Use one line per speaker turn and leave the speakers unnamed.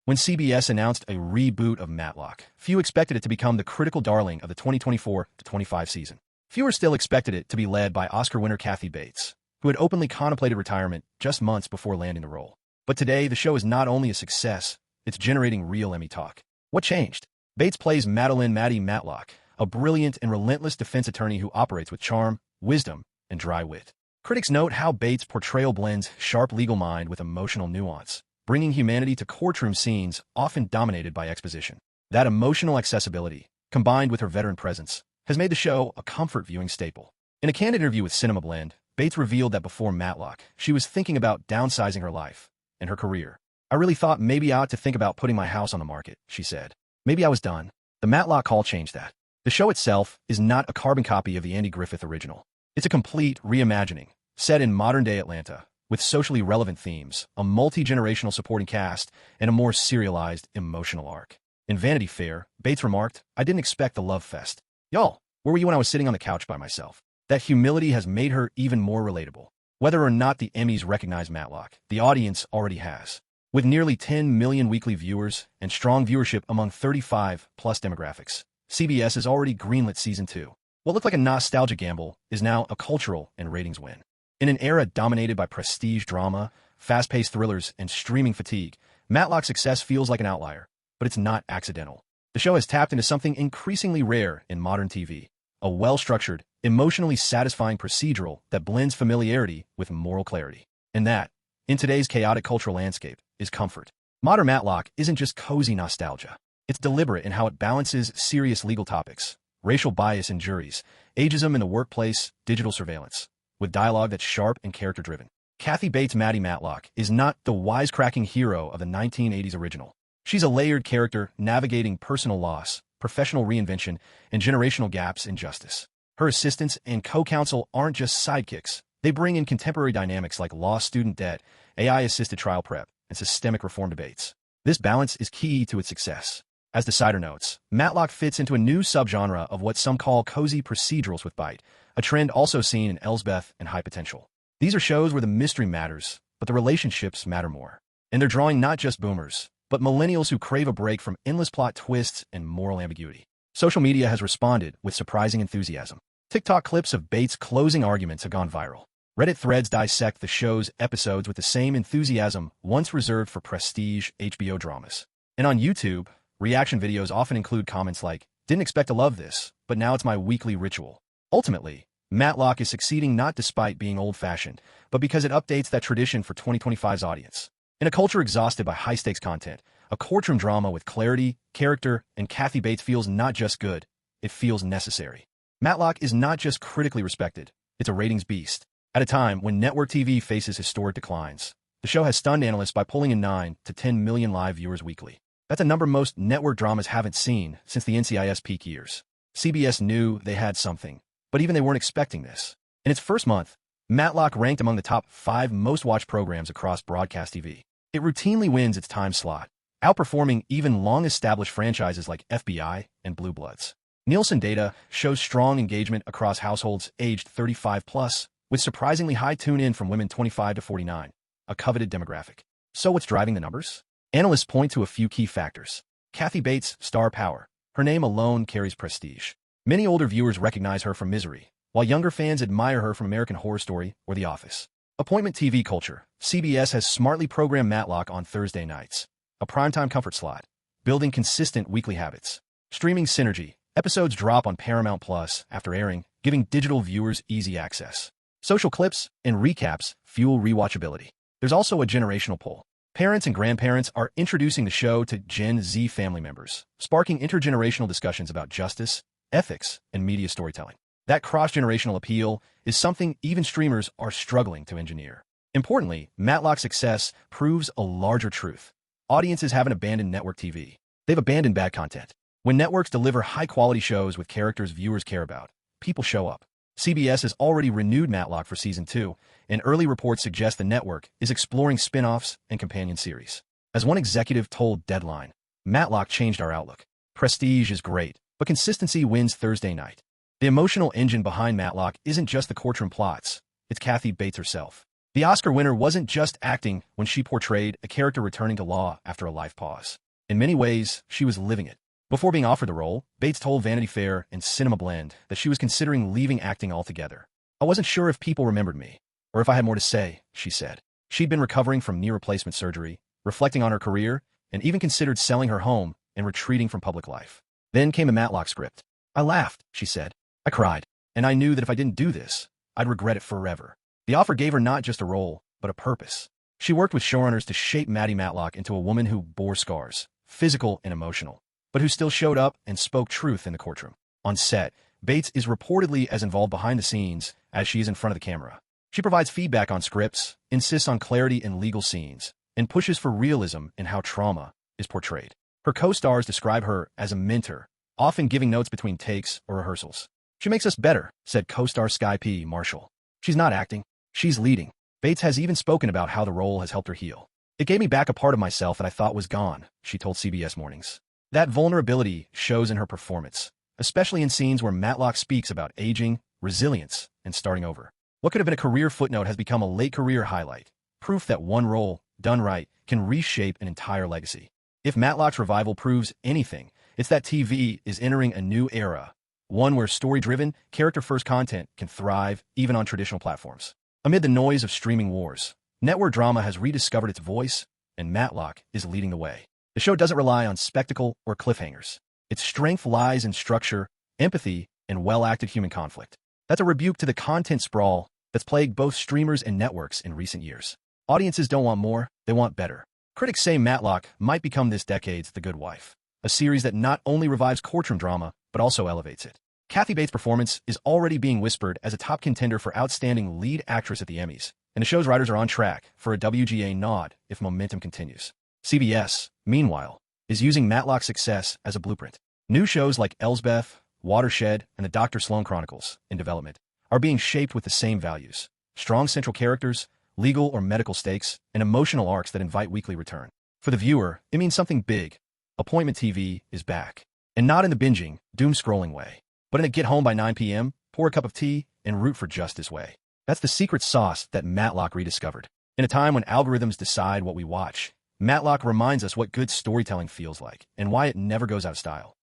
When CBS announced a reboot of Matlock, few expected it to become the critical darling of the 2024-25 season. Fewer still expected it to be led by Oscar winner Kathy Bates, who had openly contemplated retirement just months before landing the role. But today, the show is not only a success, it's generating real Emmy talk. What changed? Bates plays Maddie Matlock, a brilliant and relentless defense attorney who operates with charm, wisdom, and dry wit. Critics note how Bates' portrayal blends sharp legal mind with emotional nuance, bringing humanity to courtroom scenes often dominated by exposition. That emotional accessibility, combined with her veteran presence, has made the show a comfort viewing staple. In a candid interview with Cinema Blend, Bates revealed that before Matlock, she was thinking about downsizing her life and her career. "I really thought maybe I ought to think about putting my house on the market," she said. "Maybe I was done." The Matlock call changed that. The show itself is not a carbon copy of the Andy Griffith original. It's a complete reimagining, set in modern-day Atlanta, with socially relevant themes, a multi-generational supporting cast, and a more serialized, emotional arc. In Vanity Fair, Bates remarked, "I didn't expect the love fest. Y'all, where were you when I was sitting on the couch by myself?" That humility has made her even more relatable. Whether or not the Emmys recognize Matlock, the audience already has. With nearly 10 million weekly viewers and strong viewership among 35-plus demographics, CBS has already greenlit Season 2. What looked like a nostalgia gamble is now a cultural and ratings win. In an era dominated by prestige drama, fast-paced thrillers, and streaming fatigue, Matlock's success feels like an outlier, but it's not accidental. The show has tapped into something increasingly rare in modern TV, a well-structured, emotionally satisfying procedural that blends familiarity with moral clarity. And that, in today's chaotic cultural landscape, is comfort. Modern Matlock isn't just cozy nostalgia. It's deliberate in how it balances serious legal topics, racial bias in juries, ageism in the workplace, digital surveillance, with dialogue that's sharp and character-driven. Kathy Bates' Maddie Matlock is not the wisecracking hero of the 1980s original. She's a layered character navigating personal loss, professional reinvention, and generational gaps in justice. Her assistants and co-counsel aren't just sidekicks. They bring in contemporary dynamics like law student debt, AI-assisted trial prep, and systemic reform debates. This balance is key to its success. As Decider notes, Matlock fits into a new subgenre of what some call cozy procedurals with bite, a trend also seen in Elsbeth and High Potential. These are shows where the mystery matters, but the relationships matter more. And they're drawing not just boomers, but millennials who crave a break from endless plot twists and moral ambiguity. Social media has responded with surprising enthusiasm. TikTok clips of Bates' closing arguments have gone viral. Reddit threads dissect the show's episodes with the same enthusiasm once reserved for prestige HBO dramas. And on YouTube, reaction videos often include comments like, "Didn't expect to love this, but now it's my weekly ritual." Ultimately, Matlock is succeeding not despite being old-fashioned, but because it updates that tradition for 2025's audience. In a culture exhausted by high-stakes content, a courtroom drama with clarity, character, and Kathy Bates feels not just good, it feels necessary. Matlock is not just critically respected, it's a ratings beast. At a time when network TV faces historic declines, the show has stunned analysts by pulling in 9 to 10 million live viewers weekly. That's a number most network dramas haven't seen since the NCIS peak years. CBS knew they had something, but even they weren't expecting this. In its first month, Matlock ranked among the top 5 most-watched programs across broadcast TV. It routinely wins its time slot, outperforming even long-established franchises like FBI and Blue Bloods. Nielsen data shows strong engagement across households aged 35+, with surprisingly high tune-in from women 25 to 49, a coveted demographic. So what's driving the numbers? Analysts point to a few key factors. Kathy Bates' star power. Her name alone carries prestige. Many older viewers recognize her from Misery, while younger fans admire her from American Horror Story or The Office. Appointment TV culture. CBS has smartly programmed Matlock on Thursday nights, a primetime comfort slot, building consistent weekly habits. Streaming synergy. Episodes drop on Paramount Plus after airing, giving digital viewers easy access. Social clips and recaps fuel rewatchability. There's also a generational pull. Parents and grandparents are introducing the show to Gen Z family members, sparking intergenerational discussions about justice, ethics, and media storytelling. That cross-generational appeal is something even streamers are struggling to engineer. Importantly, Matlock's success proves a larger truth. Audiences haven't abandoned network TV. They've abandoned bad content. When networks deliver high-quality shows with characters viewers care about, people show up. CBS has already renewed Matlock for Season 2, and early reports suggest the network is exploring spin-offs and companion series. As one executive told Deadline, Matlock changed our outlook. Prestige is great, but consistency wins Thursday night. The emotional engine behind Matlock isn't just the courtroom plots, it's Kathy Bates herself. The Oscar winner wasn't just acting when she portrayed a character returning to law after a life pause. In many ways, she was living it. Before being offered the role, Bates told Vanity Fair and Cinema Blend that she was considering leaving acting altogether. "I wasn't sure if people remembered me, or if I had more to say," she said. She'd been recovering from knee replacement surgery, reflecting on her career, and even considered selling her home and retreating from public life. Then came a Matlock script. "I laughed," she said. "I cried, and I knew that if I didn't do this, I'd regret it forever." The offer gave her not just a role, but a purpose. She worked with showrunners to shape Maddie Matlock into a woman who bore scars, physical and emotional, but who still showed up and spoke truth in the courtroom. On set, Bates is reportedly as involved behind the scenes as she is in front of the camera. She provides feedback on scripts, insists on clarity in legal scenes, and pushes for realism in how trauma is portrayed. Her co-stars describe her as a mentor, often giving notes between takes or rehearsals. "She makes us better," said co-star Sky P. Marshall. "She's not acting. She's leading." Bates has even spoken about how the role has helped her heal. "It gave me back a part of myself that I thought was gone," she told CBS Mornings. That vulnerability shows in her performance, especially in scenes where Matlock speaks about aging, resilience, and starting over. What could have been a career footnote has become a late career highlight, proof that one role, done right, can reshape an entire legacy. If Matlock's revival proves anything, it's that TV is entering a new era, one where story-driven, character-first content can thrive even on traditional platforms. Amid the noise of streaming wars, network drama has rediscovered its voice, and Matlock is leading the way. The show doesn't rely on spectacle or cliffhangers. Its strength lies in structure, empathy, and well-acted human conflict. That's a rebuke to the content sprawl that's plagued both streamers and networks in recent years. Audiences don't want more, they want better. Critics say Matlock might become this decade's The Good Wife, a series that not only revives courtroom drama, but also elevates it. Kathy Bates' performance is already being whispered as a top contender for Outstanding Lead Actress at the Emmys, and the show's writers are on track for a WGA nod if momentum continues. CBS, meanwhile, is using Matlock's success as a blueprint. New shows like Elsbeth, Watershed, and the Dr. Sloan Chronicles, in development, are being shaped with the same values: strong central characters, legal or medical stakes, and emotional arcs that invite weekly return. For the viewer, it means something big. Appointment TV is back. And not in the binging, doom-scrolling way, but in a get-home-by-9 p.m., pour a cup of tea, and root for justice way. That's the secret sauce that Matlock rediscovered. In a time when algorithms decide what we watch, Matlock reminds us what good storytelling feels like and why it never goes out of style.